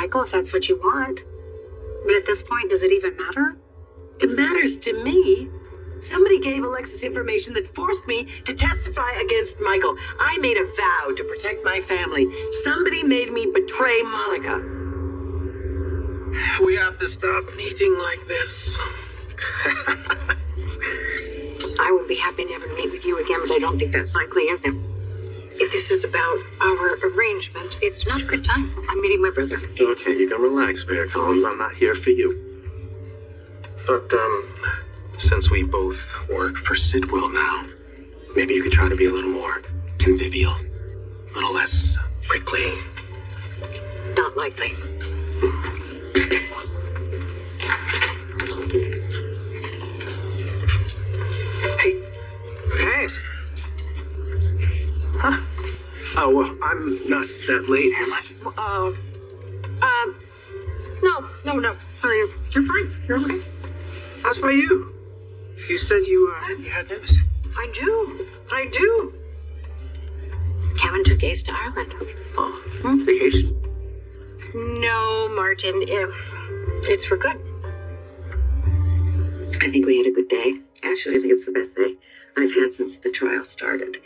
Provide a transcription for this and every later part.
Michael, if that's what you want. But at this point, does it even matter? It matters to me. Somebody gave Alexis information that forced me to testify against Michael. I made a vow to protect my family. Somebody made me betray Monica. We have to stop meeting like this. I would be happy never to meet with you again, but I don't think that's likely, is it? If this is about our arrangement, it's not a good time. I'm meeting my brother. Okay, you can relax, Mayor Collins. I'm not here for you. But, since we both work for Sidwell now, maybe you could try to be a little more convivial, a little less prickly. Not likely. Hey. Hey. Huh? Oh, well, I'm not that late, am I? No. You're fine. You're okay. How's about you? You said you had news. I do. Kevin took Ace to Ireland. Oh, vacation? No, Martin. It's for good. I think we had a good day. Actually, I think it's the best day I've had since the trial started.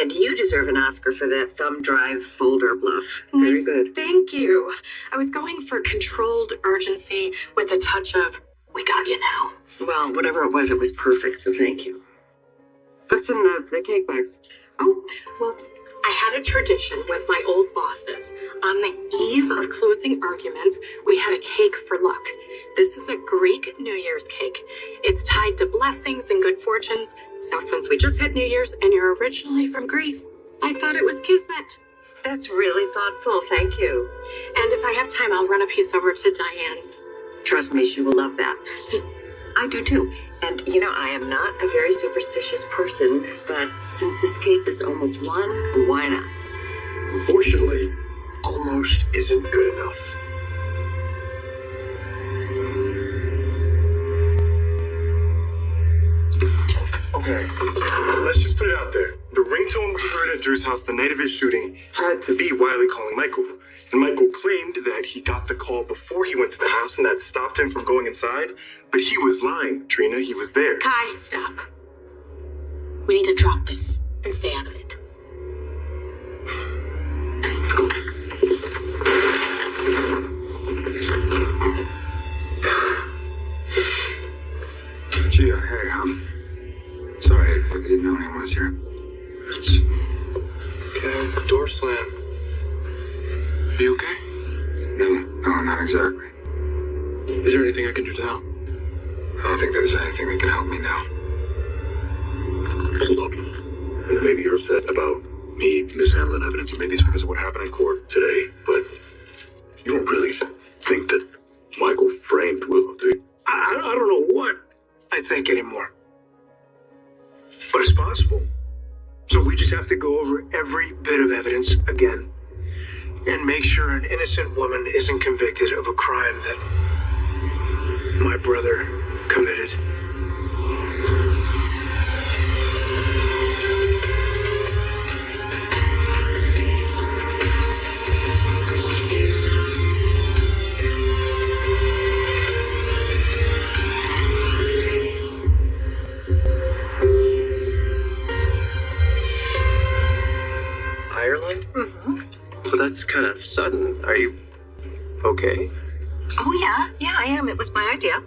And you deserve an Oscar for that thumb drive folder bluff. Very good. Thank you. I was going for controlled urgency with a touch of, we got you now. Well, whatever it was perfect, so thank you. What's in the cake box? Oh, well, I had a tradition with my old bosses. On the eve of closing arguments, we had a cake for luck. This is a Greek New Year's cake. It's tied to blessings and good fortunes. So since we just had New Year's and you're originally from Greece, I thought it was kismet. That's really thoughtful, thank you. And if I have time, I'll run a piece over to Diane. Trust me, she will love that. I do too. And, I am not a very superstitious person, but since this case is almost won, why not? Unfortunately, almost isn't good enough. Okay, let's just put it out there. The ringtone we heard at Drew's house the night of his shooting had to be Wiley calling Michael. And Michael claimed that he got the call before he went to the house and that stopped him from going inside. But he was lying, Trina. He was there. Kai, stop. We need to drop this and stay out of it. Gia, hey, sorry, I didn't know anyone was here. Okay, door slam. Are you okay? No, not exactly. Is there anything I can do to help? I don't think there's anything that can help me now. Hold up. Maybe you're upset about me mishandling evidence, or maybe it's because of what happened in court today, but you don't really think that Michael framed Willow, do you? I don't know what I think anymore. But it's possible. So we just have to go over every bit of evidence again and make sure an innocent woman isn't convicted of a crime that my brother committed. Ireland? Mm-hmm. Well, that's kind of sudden. Are you okay? Oh, yeah, I am. It was my idea.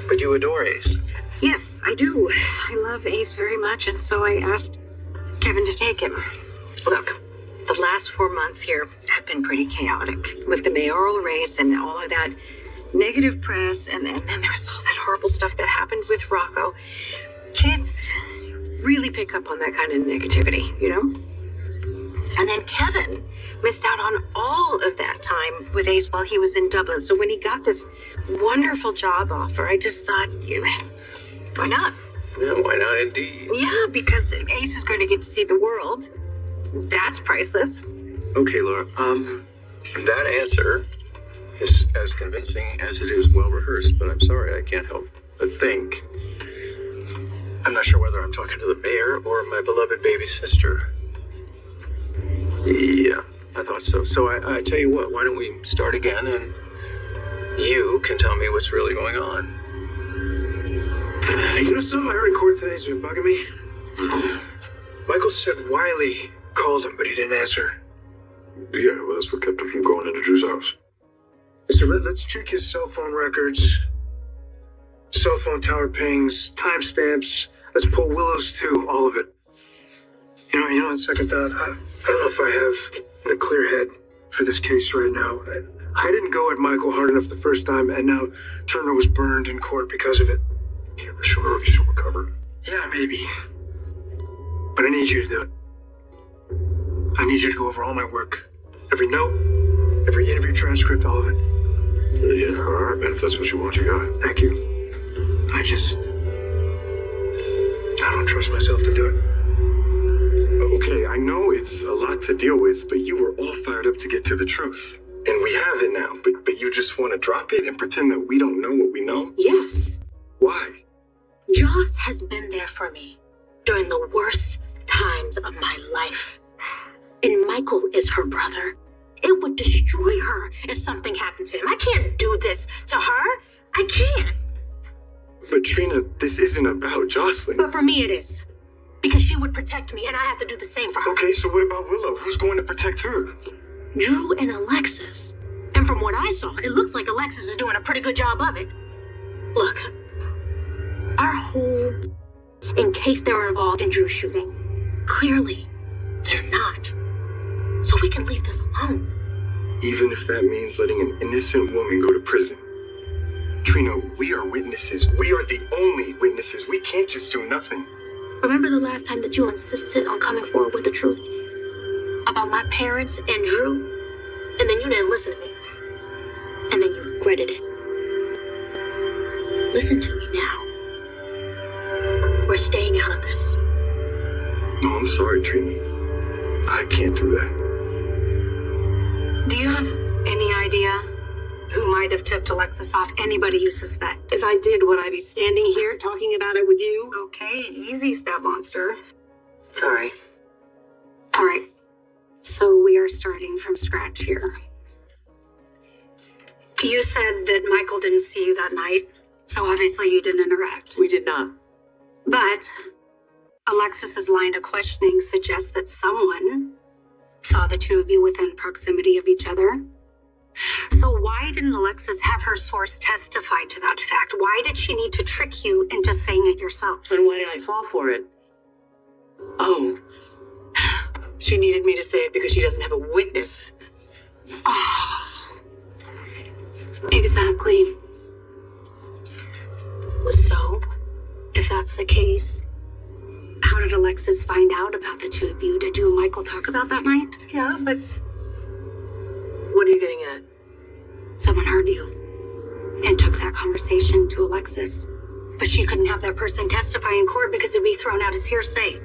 But you adore Ace. Yes, I do. I love Ace very much, and so I asked Kevin to take him. Look, the last 4 months here have been pretty chaotic with the mayoral race and all of that negative press, and then there was all that horrible stuff that happened with Rocco. Kids really pick up on that kind of negativity, And then Kevin missed out on all of that time with Ace while he was in Dublin. So when he got this wonderful job offer, I just thought, why not? Yeah, why not indeed? Yeah, because Ace is going to get to see the world. That's priceless. Okay, Laura. That answer is as convincing as it is well rehearsed, but I'm sorry, I can't help but think. I'm not sure whether I'm talking to the mayor or my beloved baby sister. Yeah, I thought so. So I tell you what, why don't we start again and you can tell me what's really going on. You know something I heard in court today's been bugging me? Michael said Wiley called him, but he didn't answer. Yeah, well, that's what kept him from going into Drew's house. So let's check his cell phone records, cell phone tower pings, timestamps. Let's pull Willow's too, all of it. You know, on second thought, I don't know if I have the clear head for this case right now. I didn't go at Michael hard enough the first time, and now Turner was burned in court because of it. Yeah, but she'll recover. Yeah, maybe. But I need you to do it. I need you to go over all my work. Every note, every interview transcript, all of it. Yeah, all right, man. If that's what you want, you got it. Thank you. I don't trust myself to do it. Okay, I know it's a lot to deal with, but you were all fired up to get to the truth. And we have it now, but you just want to drop it and pretend that we don't know what we know? Yes. Why? Joss has been there for me during the worst times of my life. And Michael is her brother. It would destroy her if something happened to him. I can't do this to her. I can't. But Trina, this isn't about Jocelyn. But for me it is. Because she would protect me and I have to do the same for her. Okay, so what about Willow? Who's going to protect her? Drew and Alexis. And from what I saw, it looks like Alexis is doing a pretty good job of it. Look, our whole, in case they were involved in Drew's shooting, clearly they're not. So we can leave this alone. Even if that means letting an innocent woman go to prison. Trina, we are witnesses. We are the only witnesses. We can't just do nothing. Remember the last time that you insisted on coming forward with the truth? About my parents and Drew? And then you didn't listen to me. And then you regretted it. Listen to me now. We're staying out of this. No, I'm sorry, Trina. I can't do that. Do you have any idea who might have tipped Alexis off? Anybody you suspect? If I did, would I be standing here talking about it with you? Okay, easy, Stab Monster. Sorry. All right, so we are starting from scratch here. You said that Michael didn't see you that night, so obviously you didn't interact. We did not. But Alexis's line of questioning suggests that someone saw the two of you within proximity of each other. So why didn't Alexis have her source testify to that fact? Why did she need to trick you into saying it yourself? And why did I fall for it? Oh. She needed me to say it because she doesn't have a witness. Oh. Exactly. So, if that's the case, how did Alexis find out about the two of you? Did you and Michael talk about that night? Yeah, but what are you getting at? Someone heard you and took that conversation to Alexis. But she couldn't have that person testify in court because it'd be thrown out as hearsay.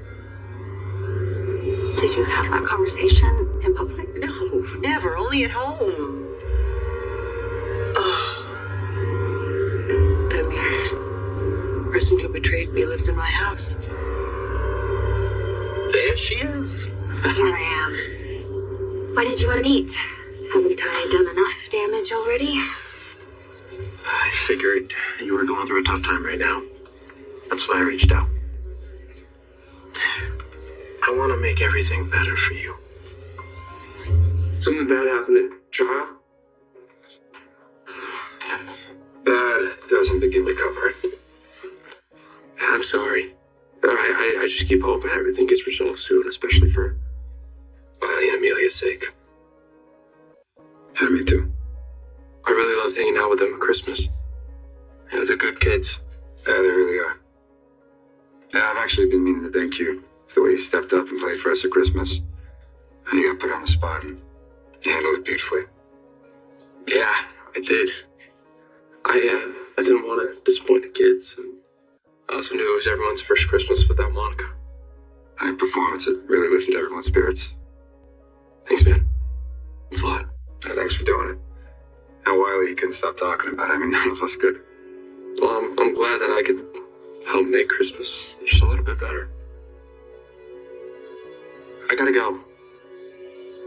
Did you have that conversation in public? No, never. Only at home. Oh. That means the person who betrayed me lives in my house. There she is. Here I am. Why didn't you want to meet? Haven't I done enough damage already? I figured you were going through a tough time right now. That's why I reached out. I want to make everything better for you. Something bad happened at trial? That doesn't begin to cover it. I'm sorry. I just keep hoping everything gets resolved soon, especially for Wiley and Amelia's sake. Yeah, me too. I really loved hanging out with them at Christmas. You know, they're good kids. Yeah, they really are. Yeah, I've actually been meaning to thank you for the way you stepped up and played for us at Christmas. And you got put on the spot and you handled it beautifully. Yeah, I did. I didn't want to disappoint the kids, and I also knew it was everyone's first Christmas without Monica. Your performance, it really lifted everyone's spirits. Thanks, man. Thanks a lot. Yeah, thanks for doing it. And Wiley, he couldn't stop talking about it. I mean, none of us could. Well, I'm glad that I could help make Christmas just a little bit better. I gotta go.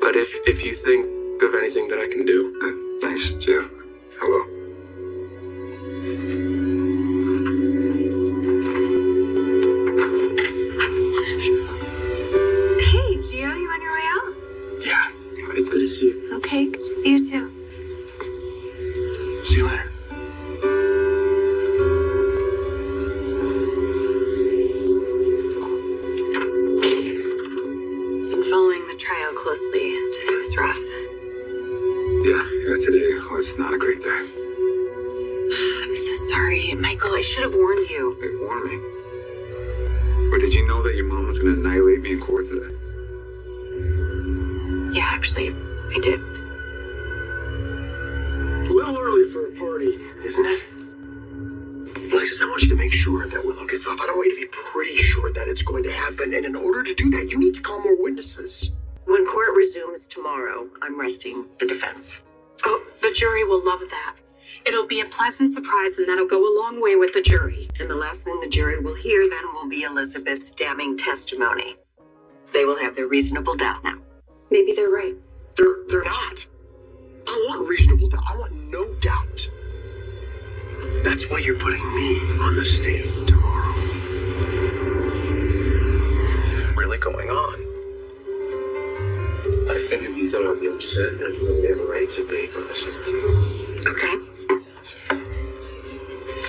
But if you think of anything that I can do... Thanks, Gio. I will. Hey, Gio, you on your way out? Yeah, it's good to see you. Okay, good to see you too. See you later. I'm following the trial closely. Today was rough. Yeah, today was not a great day. I'm so sorry, Michael. I should have warned you. Hey, warn me. But did you know that your mom was going to annihilate me in court today? Yeah, actually, I did. A little early for a party, isn't it? Alexis, I want you to make sure that Willow gets off. I don't want you to be pretty sure that it's going to happen. And in order to do that, you need to call more witnesses. When court resumes tomorrow, I'm resting the defense. Oh, the jury will love that. It'll be a pleasant surprise, and that'll go a long way with the jury. And the last thing the jury will hear then will be Elizabeth's damning testimony. They will have their reasonable doubt now. Maybe they're right. They're not. I don't want reasonable doubt. I want no doubt. That's why you're putting me on the stand tomorrow. Really going on? I figured you thought I'd be upset and you would never right to be honest. Okay.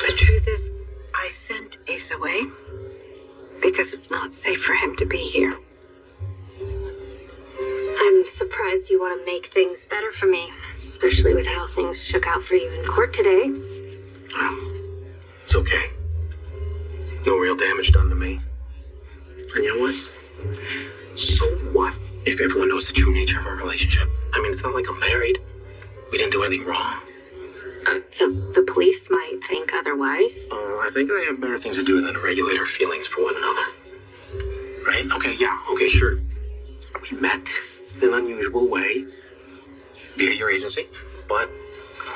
The truth is, I sent Ace away because it's not safe for him to be here. I'm surprised you want to make things better for me, especially with how things shook out for you in court today. It's okay. No real damage done to me. And you know what? So what if everyone knows the true nature of our relationship? I mean, it's not like I'm married. We didn't do anything wrong. The police might think otherwise. I think they have better things to do than to regulate our feelings for one another. Right? Okay, yeah, okay, sure. We met in an unusual way via your agency, but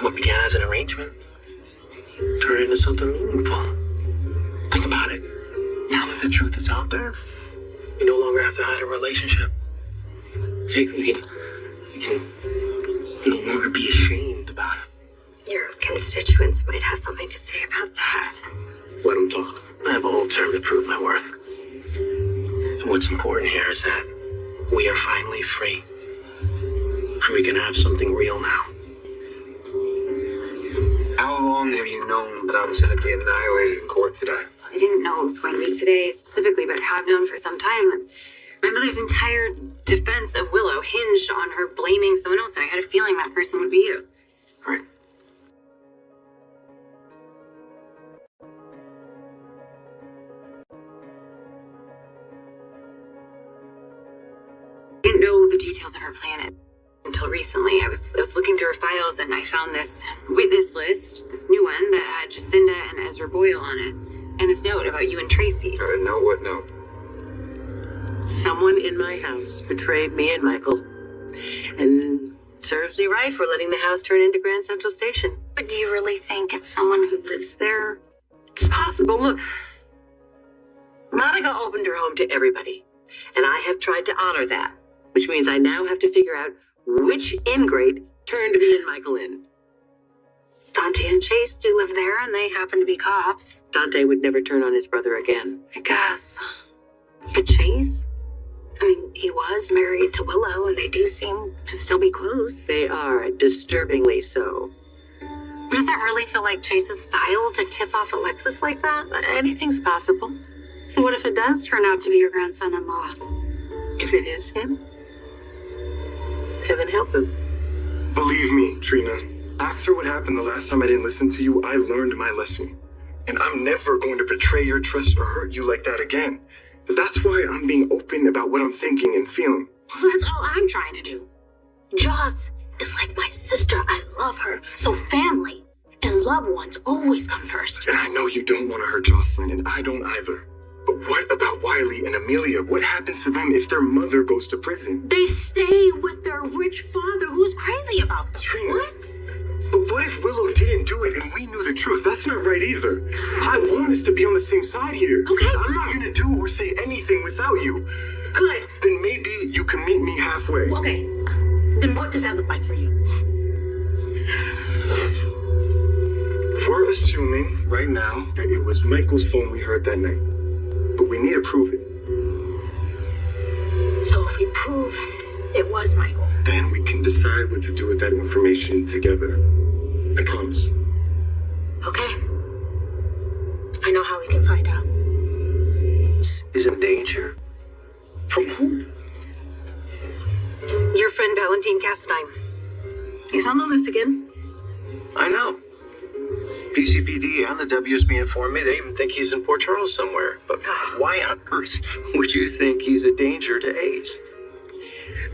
what began as an arrangement turned into something meaningful. Think about it. Now that the truth is out there, we no longer have to hide a relationship. We can no longer be ashamed about it. Your constituents might have something to say about that. Let them talk. I have a whole term to prove my worth. And what's important here is that we are finally free. And we can have something real now. How long have you known that I was going to be annihilated in court today? I didn't know it was going to be today specifically, but I have known for some time that my mother's entire defense of Willow hinged on her blaming someone else, and I had a feeling that person would be you. Right. I didn't know the details of her plan until recently. I was looking through her files, and I found this witness list, this new one that had Jacinda and Ezra Boyle on it, and this note about you and Tracy. No, what no? Someone in my house betrayed me and Michael. And serves me right for letting the house turn into Grand Central Station. But do you really think it's someone who lives there? It's possible. Look, Monica opened her home to everybody. And I have tried to honor that. Which means I now have to figure out which ingrate turned me and Michael in. Dante and Chase do live there, and they happen to be cops. Dante would never turn on his brother again. I guess. But Chase? I mean, he was married to Willow, and they do seem to still be close. They are, disturbingly so. But does it really feel like Chase's style to tip off Alexis like that? Anything's possible. So what if it does turn out to be your grandson-in-law? If it is him, heaven help him. Believe me, Trina, after what happened the last time I didn't listen to you, I learned my lesson. And I'm never going to betray your trust or hurt you like that again. That's why I'm being open about what I'm thinking and feeling. Well, that's all I'm trying to do. Joss is like my sister. I love her. So family and loved ones always come first. And I know you don't want to hurt Jocelyn, and I don't either. But what about Wiley and Amelia? What happens to them if their mother goes to prison? They stay with their rich father who's crazy about them. Trina. What? But what if Willow didn't do it and we knew the truth? That's not right either. I want us to be on the same side here. Okay. I'm not going to do or say anything without you. Good. Then maybe you can meet me halfway. Okay. Then what does that look like for you? We're assuming right now that it was Michael's phone we heard that night. But we need to prove it. So if we prove it was Michael, Then we can decide what to do with that information together. I promise. okay? I know how we can find out. Is in danger? From who? Your friend Valentine Castine. He's on the loose again. I know. PCPD and the WSB informed me they even think he's in Port Charles somewhere. But why on earth would you think he's a danger to Ace?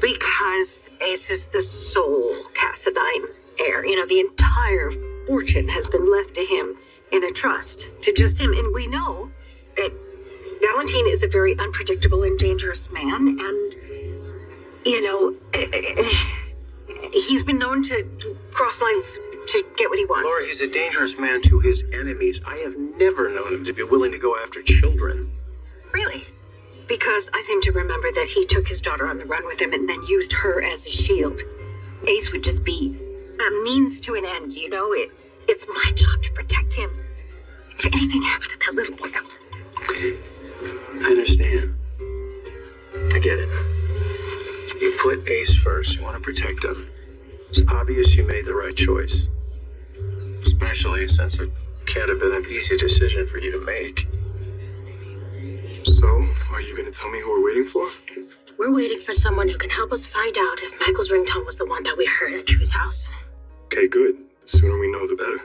Because Ace is the sole Cassadine heir. You know, the entire fortune has been left to him in a trust, to just him. And we know that Valentine is a very unpredictable and dangerous man. And, you know, he's been known to cross lines to get what he wants. Laura, he's a dangerous man to his enemies. I have never known him to be willing to go after children. Really? Because I seem to remember that he took his daughter on the run with him and then used her as a shield. Ace would just be a means to an end, you know? It's my job to protect him. If anything happened to that little boy, Okay, I understand. I get it. You put Ace first. You want to protect him. It's obvious you made the right choice. Especially since it can't have been an easy decision for you to make. So, are you going to tell me who we're waiting for? We're waiting for someone who can help us find out if Michael's ringtone was the one that we heard at Drew's house. Okay, good. The sooner we know, the better.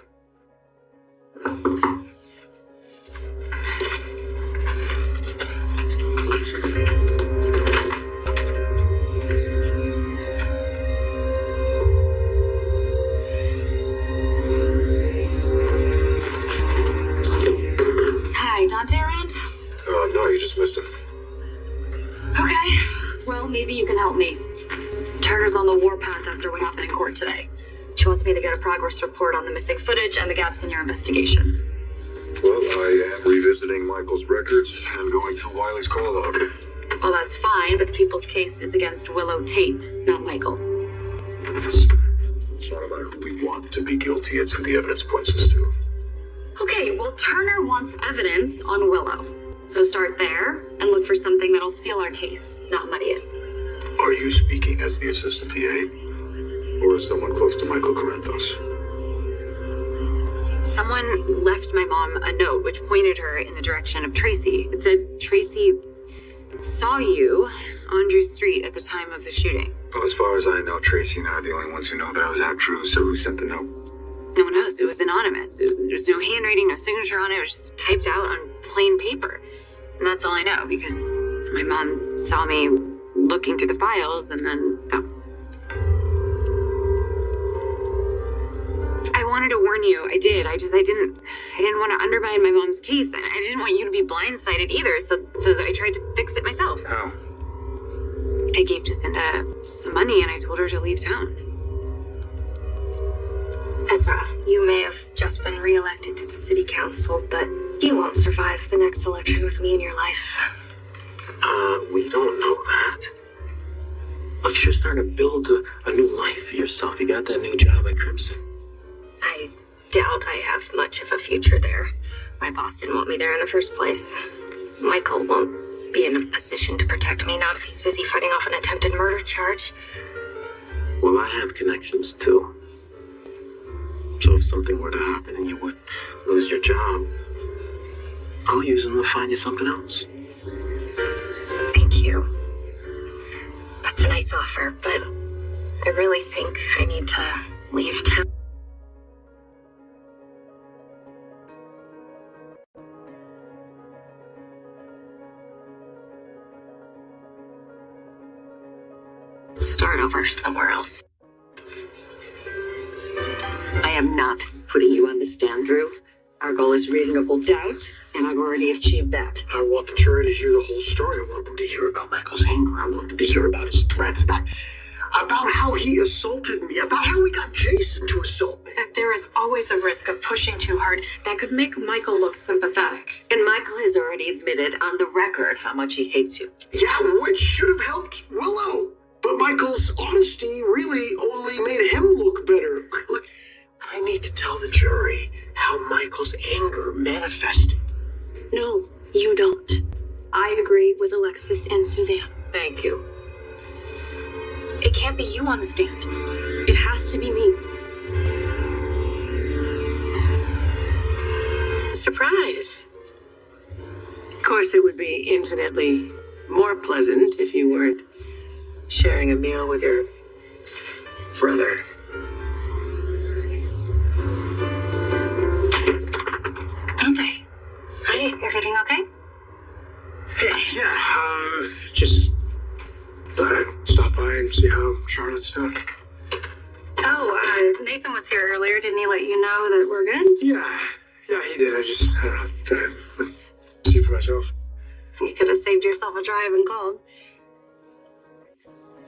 Hi, Dante around? No, you just missed him. Okay. Well, maybe you can help me. Turner's on the warpath after what happened in court today. She wants me to get a progress report on the missing footage and the gaps in your investigation. Well, I am revisiting Michael's records and going through Wiley's call log. Well, that's fine, but the people's case is against Willow Tate, not Michael. It's not about who we want to be guilty, it's who the evidence points us to. Okay, well, Turner wants evidence on Willow. So start there and look for something that'll seal our case, not muddy it. Are you speaking as the assistant DA? Or as someone close to Michael Corinthos? someone left my mom a note which pointed her in the direction of Tracy. It said, Tracy saw you on Drew Street at the time of the shooting. Well, as far as I know, Tracy and I are the only ones who know that I was at Drew, so who sent the note? No one knows. It was anonymous. There's no handwriting, no signature on it. It was just typed out on plain paper. And that's all I know because my mom saw me looking through the files and then... Oh. I wanted to warn you. I did. I didn't want to undermine my mom's case. And I didn't want you to be blindsided either. So I tried to fix it myself. How? I gave Jacinda some money and I told her to leave town. Ezra, you may have just been reelected to the city council, but you won't survive the next election with me in your life. We don't know that. Look, you're starting to build a new life for yourself. You got that new job at Crimson. I doubt I have much of a future there. My boss didn't want me there in the first place. Michael won't be in a position to protect me, not if he's busy fighting off an attempted murder charge. Well, I have connections, too. So if something were to happen and you would lose your job, I'll use them to find you something else. Thank you. That's a nice offer, but I really think I need to leave town. Start over somewhere else. I am not putting you on the stand, Drew. Our goal is reasonable doubt, and I've already achieved that. I want the jury to hear the whole story. I want them to hear about Michael's anger. I want them to hear about his threats, about how he assaulted me, about how he got Jason to assault me. There is always always a risk of pushing too hard that could make Michael look sympathetic. And Michael has already admitted on the record how much he hates you. Yeah, which should have helped Willow. But Michael's honesty really only made him look better. Look, I need to tell the jury how Michael's anger manifested. No, you don't. I agree with Alexis and Suzanne. Thank you. It can't be you on the stand. It has to be me. Surprise. Of course, it would be infinitely more pleasant if you weren't sharing a meal with your brother. Okay. Ready? Everything okay? Hey, yeah, just thought I'd stop by and see how Charlotte's doing. Oh, Nathan was here earlier. Didn't he let you know that we're good? Yeah, he did. I don't know, time to see for myself. You could have saved yourself a drive and called.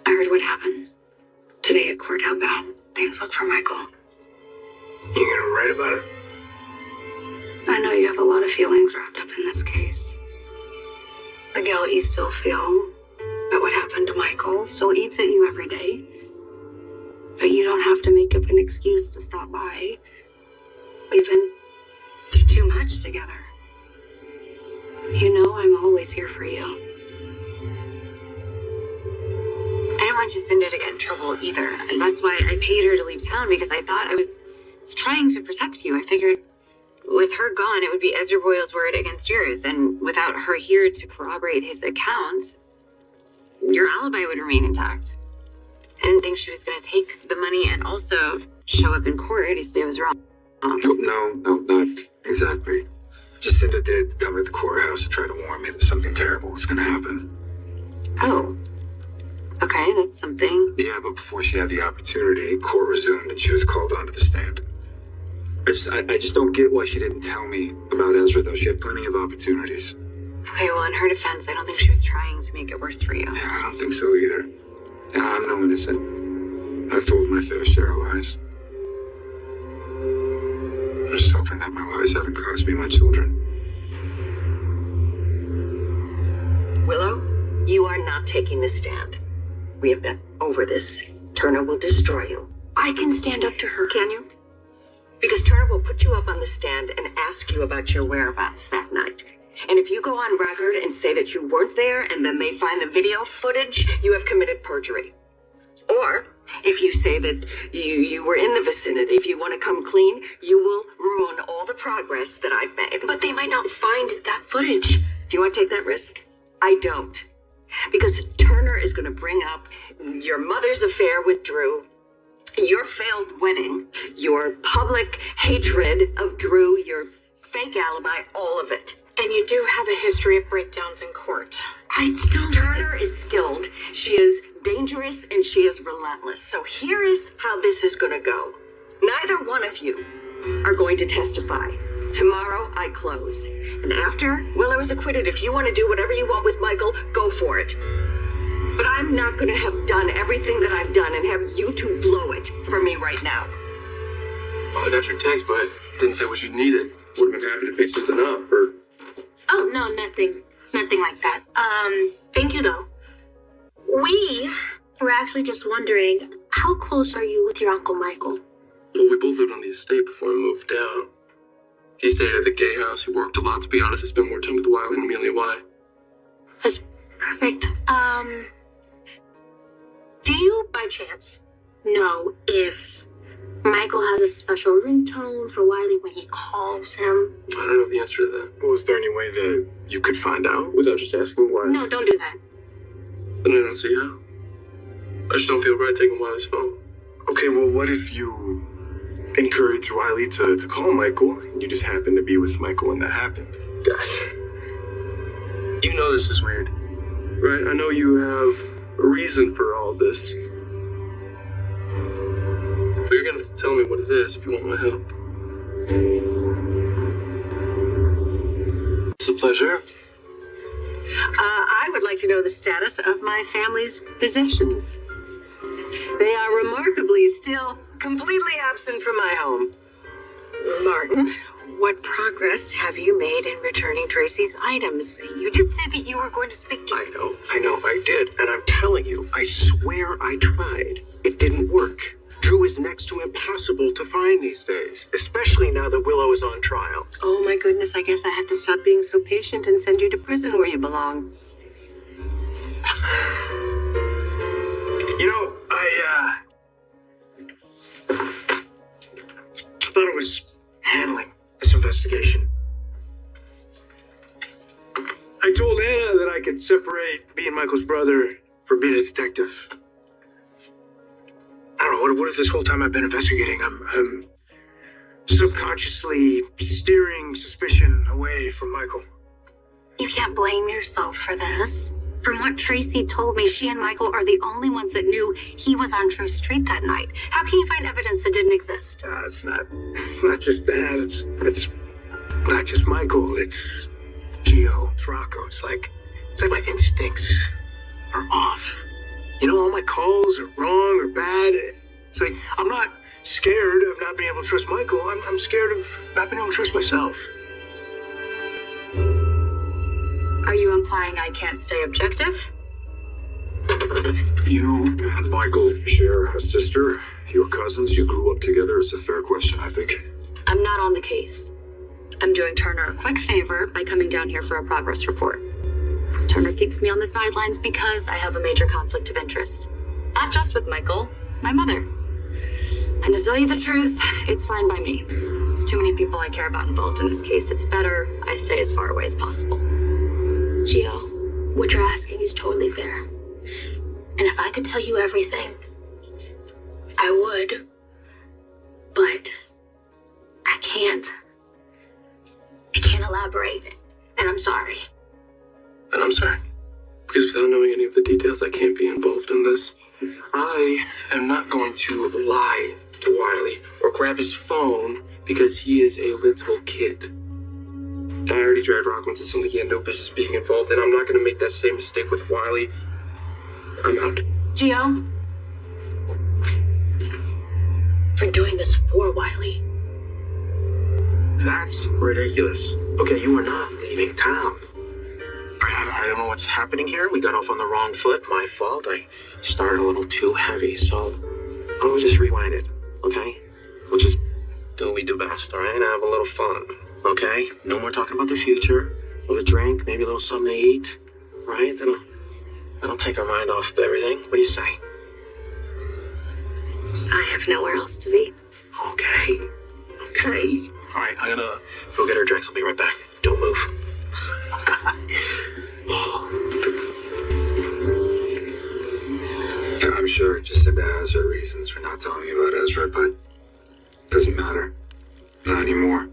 I heard what happened today at court, how bad things look for Michael. You gonna write about it? I know you have a lot of feelings wrapped up in this case. The guilt you still feel about what happened to Michael still eats at you every day. But you don't have to make up an excuse to stop by. We've been through too much together. You know I'm always here for you. I didn't want Jacinda to get in trouble either. And that's why I paid her to leave town, because I thought I was trying to protect you. I figured with her gone, it would be Ezra Boyle's word against yours. And without her here to corroborate his account, your alibi would remain intact. I didn't think she was going to take the money and also show up in court to say I was wrong. No, not exactly. Jacinda did come to the courthouse to try to warn me that something terrible was going to happen. Oh. Okay, that's something. Yeah, but before she had the opportunity, court resumed and she was called onto the stand. I just don't get why she didn't tell me about Ezra, though. She had plenty of opportunities. Okay, well, in her defense, I don't think she was trying to make it worse for you. Yeah, I don't think so either. And I'm no innocent. I've told my fair share of lies. I'm just hoping that my lies haven't cost me my children. Willow, you are not taking the stand. We have been over this. Turner will destroy you. I can stand up to her. Can you? Because Turner will put you up on the stand and ask you about your whereabouts that night. And if you go on record and say that you weren't there and then they find the video footage, you have committed perjury. Or if you say that you were in the vicinity, if you want to come clean, you will ruin all the progress that I've made. But they might not find that footage. Do you want to take that risk? I don't. Because Turner is going to bring up your mother's affair with Drew, your failed wedding, your public hatred of Drew, your fake alibi, all of it. And you do have a history of breakdowns in court. I'd still Turner is skilled. She is dangerous and she is relentless. So here is how this is going to go. Neither one of you are going to testify. Tomorrow I close. And after Willow is acquitted, if you want to do whatever you want with Michael, go for it. But I'm not going to have done everything that I've done and have you two blow it for me right now. Well, I got your text, but didn't say what you needed. Would have been happy to fix something up, or... Oh, no, nothing. Nothing like that. Thank you, though. We were actually just wondering, how close are you with your Uncle Michael? Well, we both lived on the estate before I moved down. He stayed at the gay house. He worked a lot. To be honest, I spent more time with Wiley and Amelia. Why? That's perfect. Do you, by chance, know if Michael has a special ringtone for Wiley when he calls him? I don't know the answer to that. Was there any way that you could find out? Without just asking why? No, don't do that. Then I don't see how. I just don't feel right taking Wiley's phone. Okay, well, what if you encourage Wiley to call Michael, and you just happen to be with Michael when that happened? Guys, you know this is weird, right? I know you have a reason for all this. But you're gonna have to tell me what it is if you want my help. It's a pleasure. I would like to know the status of my family's possessions. They are remarkably still completely absent from my home. Martin, what progress have you made in returning Tracy's items? You did say that you were going to speak to... I know, I did. And I'm telling you, I swear I tried. It didn't work. Drew is next to impossible to find these days, especially now that Willow is on trial. Oh my goodness, I guess I have to stop being so patient and send you to prison where you belong. You know, I thought I was handling this investigation. I told Anna that I could separate being Michael's brother from being a detective. I don't know, what if this whole time I've been investigating, I'm subconsciously steering suspicion away from Michael? You can't blame yourself for this. From what Tracy told me, she and Michael are the only ones that knew he was on True Street that night. How can you find evidence that didn't exist? It's not just that. It's not just Michael. It's Gio. It's Rocco. It's like my instincts are off. You know, all my calls are wrong or bad. It's like I'm not scared of not being able to trust Michael. I'm scared of not being able to trust myself. Are you implying I can't stay objective? You and Michael share a sister. You're cousins. You grew up together. It's a fair question, I think. I'm not on the case. I'm doing Turner a quick favor by coming down here for a progress report. Turner keeps me on the sidelines because I have a major conflict of interest. Not just with Michael, my mother. And to tell you the truth, it's fine by me. There's too many people I care about involved in this case. It's better I stay as far away as possible. Gio, what you're asking is totally fair. And if I could tell you everything, I would. But I can't. I can't elaborate. And I'm sorry. And I'm sorry. Because without knowing any of the details, I can't be involved in this. I am not going to lie to Wiley or grab his phone because he is a little kid. I already dragged Rocco into something he had no business being involved in. I'm not going to make that same mistake with Wiley. I'm out. Gio, for doing this for Wiley. That's ridiculous. Okay, you are not leaving town. I don't know what's happening here. We got off on the wrong foot. My fault. I started a little too heavy, so we'll just rewind it, okay? We'll just do what we do best, all right? And have a little fun, okay? No more talking about the future. A little drink, maybe a little something to eat, right? That'll take our mind off of everything. What do you say? I have nowhere else to be. Okay. All right, I'm gonna go get her drinks. I'll be right back. Don't move. Yeah, I'm sure Jacinda has her reasons for not telling me about Ezra, but it doesn't matter. Not anymore.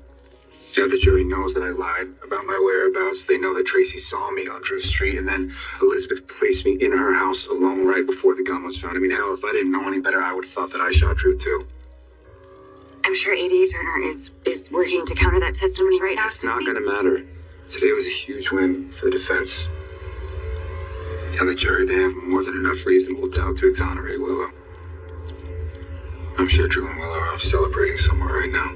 Yeah, the jury knows that I lied about my whereabouts. They know that Tracy saw me on Drew Street, and then Elizabeth placed me in her house alone right before the gun was found. I mean, hell, if I didn't know any better, I would have thought that I shot Drew too. I'm sure AD Turner is working to counter that testimony right now. It's not going to matter. Today was a huge win for the defense. And the jury, they have more than enough reasonable doubt to exonerate Willow. I'm sure Drew and Willow are off celebrating somewhere right now.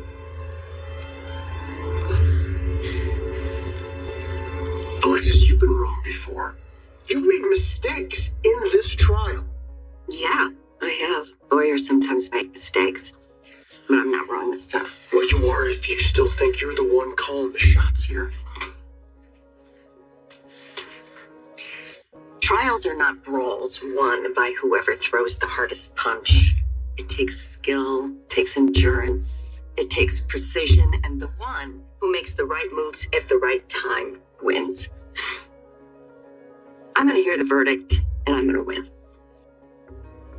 Alexis, you've been wrong before. You've made mistakes in this trial. Yeah, I have. Lawyers sometimes make mistakes. But I'm not wrong this time. Well, you are if you still think you're the one calling the shots here. Trials are not brawls won by whoever throws the hardest punch. It takes skill, it takes endurance, it takes precision, and the one who makes the right moves at the right time wins. I'm going to hear the verdict, and I'm going to win.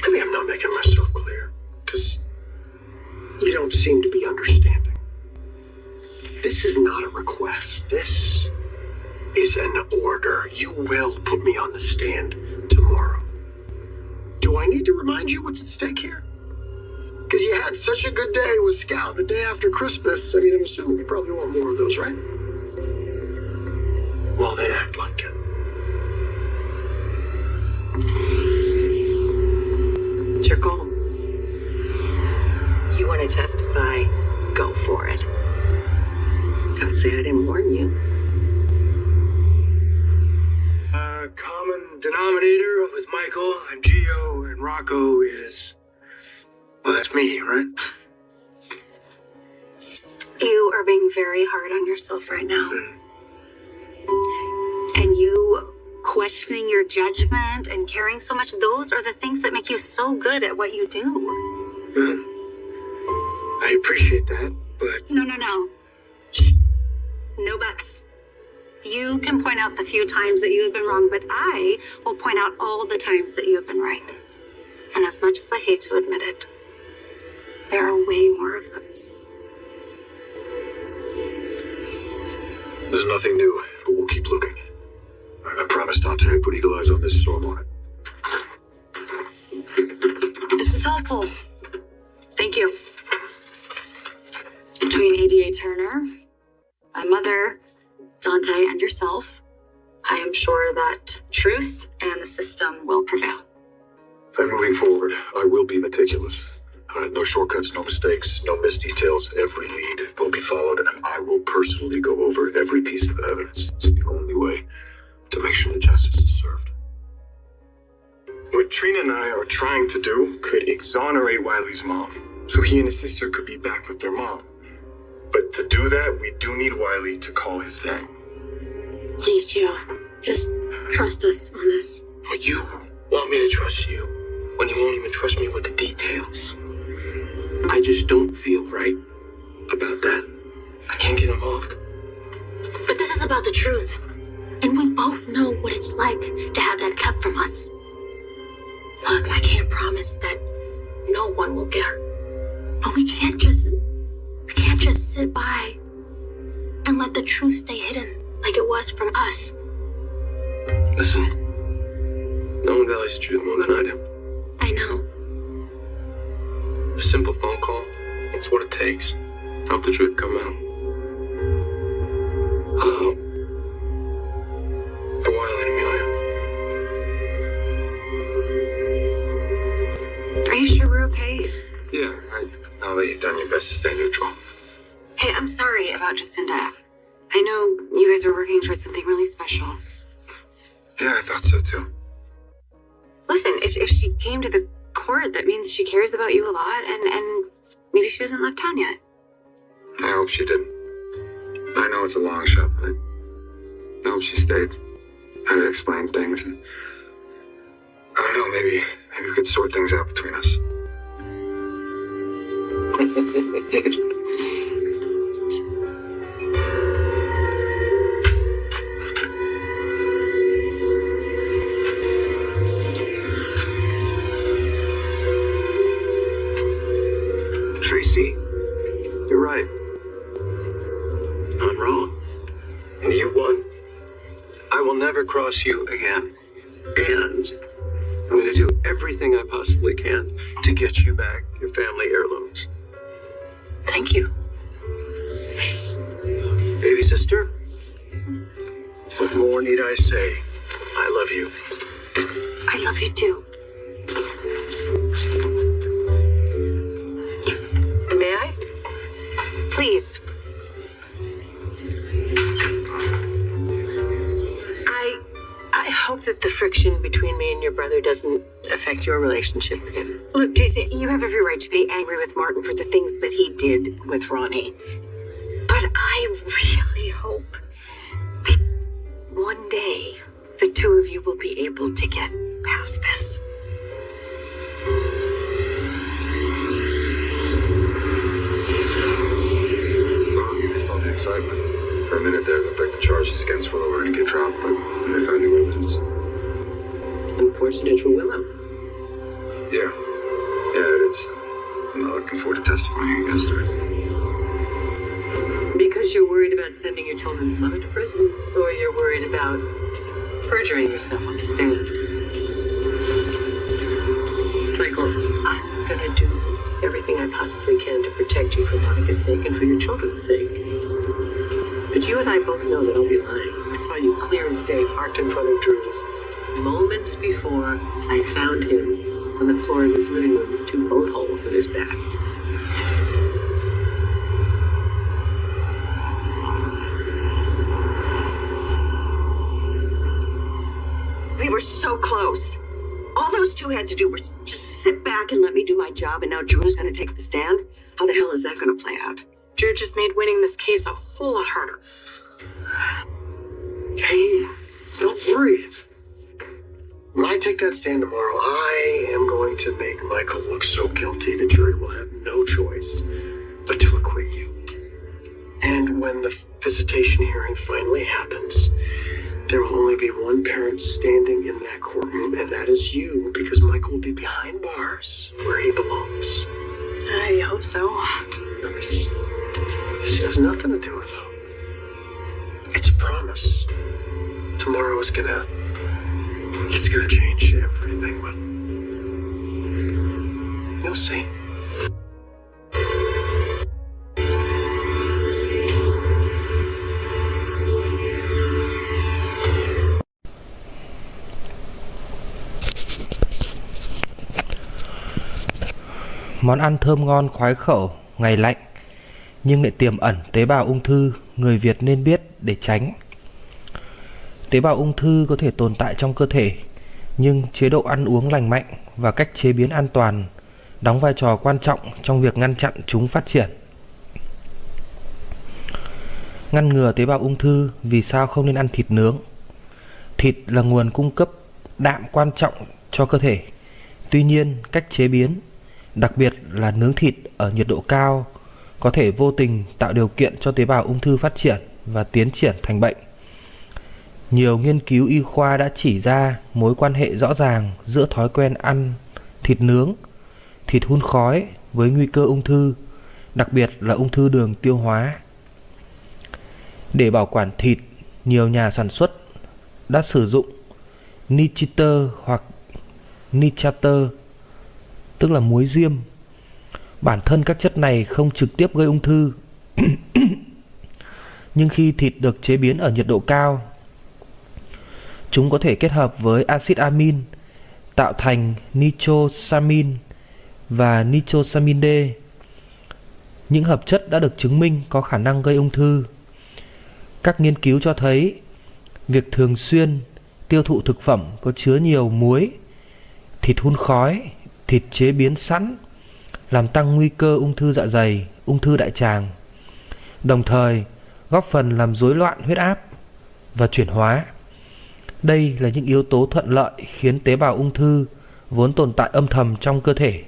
Maybe I'm not making myself clear, because you don't seem to be understanding. This is not a request. This is an order. You will put me on the stand tomorrow. Do I need to remind you what's at stake here? Because you had such a good day with Scout the day after Christmas. I mean, I'm assuming you probably want more of those, right? Well, then act like it. It's your call. You want to testify go for it. Don't say I didn't warn you. Common denominator with Michael and Gio and Rocco is, well, that's me, right? You are being very hard on yourself right now. And you questioning your judgment and caring so much, those are the things that make you so good at what you do. I appreciate that, but... No. Shh. No buts. You can point out the few times that you have been wrong, but I will point out all the times that you have been right. And as much as I hate to admit it, there are way more of those. There's nothing new, but we'll keep looking. I promised Dante I'd put eagle eyes on this, so I'm on it. This is helpful. Thank you. Between ADA Turner, my mother, Dante, and yourself, I am sure that truth and the system will prevail. And moving forward, I will be meticulous. No shortcuts, no mistakes, no missed details. Every lead will be followed, and I will personally go over every piece of evidence. It's the only way to make sure that justice is served. What Trina and I are trying to do could exonerate Wiley's mom, so he and his sister could be back with their mom. But to do that, we do need Wiley to call his dad. Please, Gio. Just trust us on this. But you want me to trust you when you won't even trust me with the details. I just don't feel right about that. I can't get involved. But this is about the truth. And we both know what it's like to have that kept from us. Look, I can't promise that no one will get hurt. But we can't just sit by and let the truth stay hidden like it was from us. Listen, no one values the truth more than I do. I know. A simple phone call, it's what it takes to help the truth come out. Hello. For Wiley and Amelia. Are you sure we're okay? Yeah, now that you've done your best to stay neutral. Hey, I'm sorry about Jacinda. I know you guys are working towards something really special. Yeah, I thought so too. Listen, if she came to the court, that means she cares about you a lot, and maybe she hasn't left town yet. I hope she didn't. I know it's a long shot, but I hope she stayed. Had to explain things, and I don't know, maybe we could sort things out between us. Tracy, you're right. I'm wrong. And you won. I will never cross you again. And I'm going to do everything I possibly can to get you back your family heirlooms. Thank you. Baby sister, what more need I say? I love you. I love you too. May I? Please. I hope that the friction between me and your brother doesn't affect your relationship with him. Look, Tracy, you have every right to be angry with Martin for the things that he did with Ronnie. But I really hope that one day the two of you will be able to get past this. You missed all the excitement. For a minute there, it looked like the charges against Willow were going to get dropped, but then they found new evidence. Unfortunate for Willow. Yeah, it is. I'm not looking forward to testifying against her. Because you're worried about sending your children's mother to prison, or you're worried about perjuring yourself on the stand? Michael, I'm gonna do everything I possibly can to protect you for Monica's sake and for your children's sake. But you and I both know that I'll be lying. I saw you clear as day parked in front of Drew's moments before I found him on the floor of his living room with 2 bolt holes in his back. so close. All those two had to do was just sit back and let me do my job, and now Drew's gonna take the stand? How the hell is that gonna play out? Drew just made winning this case a whole lot harder. Hey, don't worry. When I take that stand tomorrow, I am going to make Michael look so guilty the jury will have no choice but to acquit you. And when the visitation hearing finally happens, there will only be one parent standing in that courtroom, and that is you, because Michael will be behind bars where he belongs. I hope so. This has nothing to do with it. It's a promise. Tomorrow is it's gonna change everything, but you'll see. Món ăn thơm ngon khoái khẩu ngày lạnh, nhưng lại tiềm ẩn tế bào ung thư, người Việt nên biết để tránh. Tế bào ung thư có thể tồn tại trong cơ thể, nhưng chế độ ăn uống lành mạnh và cách chế biến an toàn đóng vai trò quan trọng trong việc ngăn chặn chúng phát triển. Ngăn ngừa tế bào ung thư, vì sao không nên ăn thịt nướng? Thịt là nguồn cung cấp đạm quan trọng cho cơ thể. Tuy nhiên, cách chế biến, đặc biệt là nướng thịt ở nhiệt độ cao, có thể vô tình tạo điều kiện cho tế bào ung thư phát triển và tiến triển thành bệnh. Nhiều nghiên cứu y khoa đã chỉ ra mối quan hệ rõ ràng giữa thói quen ăn thịt nướng, thịt hun khói với nguy cơ ung thư, đặc biệt là ung thư đường tiêu hóa. Để bảo quản thịt, nhiều nhà sản xuất đã sử dụng nitrit hoặc nitrater, tức là muối diêm. Bản thân các chất này không trực tiếp gây ung thư, nhưng khi thịt được chế biến ở nhiệt độ cao, chúng có thể kết hợp với axit amin tạo thành nitrosamin và nitrosamin D. Những hợp chất đã được chứng minh có khả năng gây ung thư. Các nghiên cứu cho thấy việc thường xuyên tiêu thụ thực phẩm có chứa nhiều muối, thịt hun khói, thịt chế biến sẵn làm tăng nguy cơ ung thư dạ dày, ung thư đại tràng, đồng thời góp phần làm rối loạn huyết áp và chuyển hóa. Đây là những yếu tố thuận lợi khiến tế bào ung thư vốn tồn tại âm thầm trong cơ thể.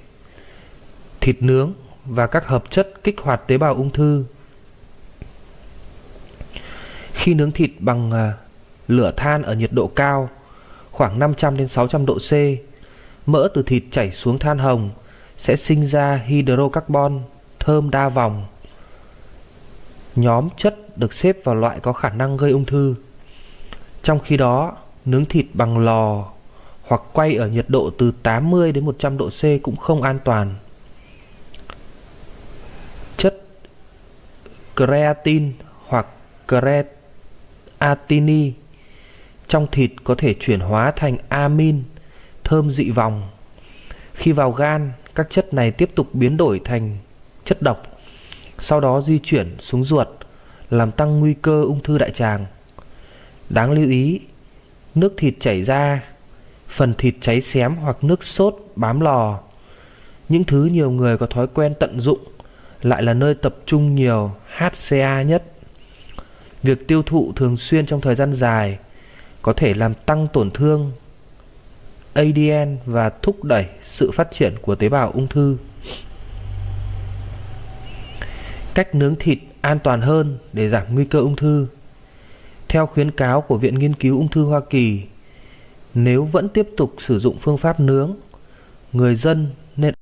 Thịt nướng và các hợp chất kích hoạt tế bào ung thư. Khi nướng thịt bằng lửa than ở nhiệt độ cao, khoảng 500 đến 600 độ C, mỡ từ thịt chảy xuống than hồng sẽ sinh ra hydrocarbon thơm đa vòng. Nhóm chất được xếp vào loại có khả năng gây ung thư. Trong khi đó, nướng thịt bằng lò hoặc quay ở nhiệt độ từ 80 đến 100 độ C cũng không an toàn. Chất creatine hoặc creatine trong thịt có thể chuyển hóa thành amin thơm dị vòng. Khi vào gan, các chất này tiếp tục biến đổi thành chất độc, sau đó di chuyển xuống ruột, làm tăng nguy cơ ung thư đại tràng. Đáng lưu ý, nước thịt chảy ra, phần thịt cháy xém hoặc nước sốt bám lò, những thứ nhiều người có thói quen tận dụng, lại là nơi tập trung nhiều HCA nhất. Việc tiêu thụ thường xuyên trong thời gian dài có thể làm tăng tổn thương ADN và thúc đẩy sự phát triển của tế bào ung thư. Cách nướng thịt an toàn hơn để giảm nguy cơ ung thư. Theo khuyến cáo của Viện Nghiên cứu Ung thư Hoa Kỳ, nếu vẫn tiếp tục sử dụng phương pháp nướng, người dân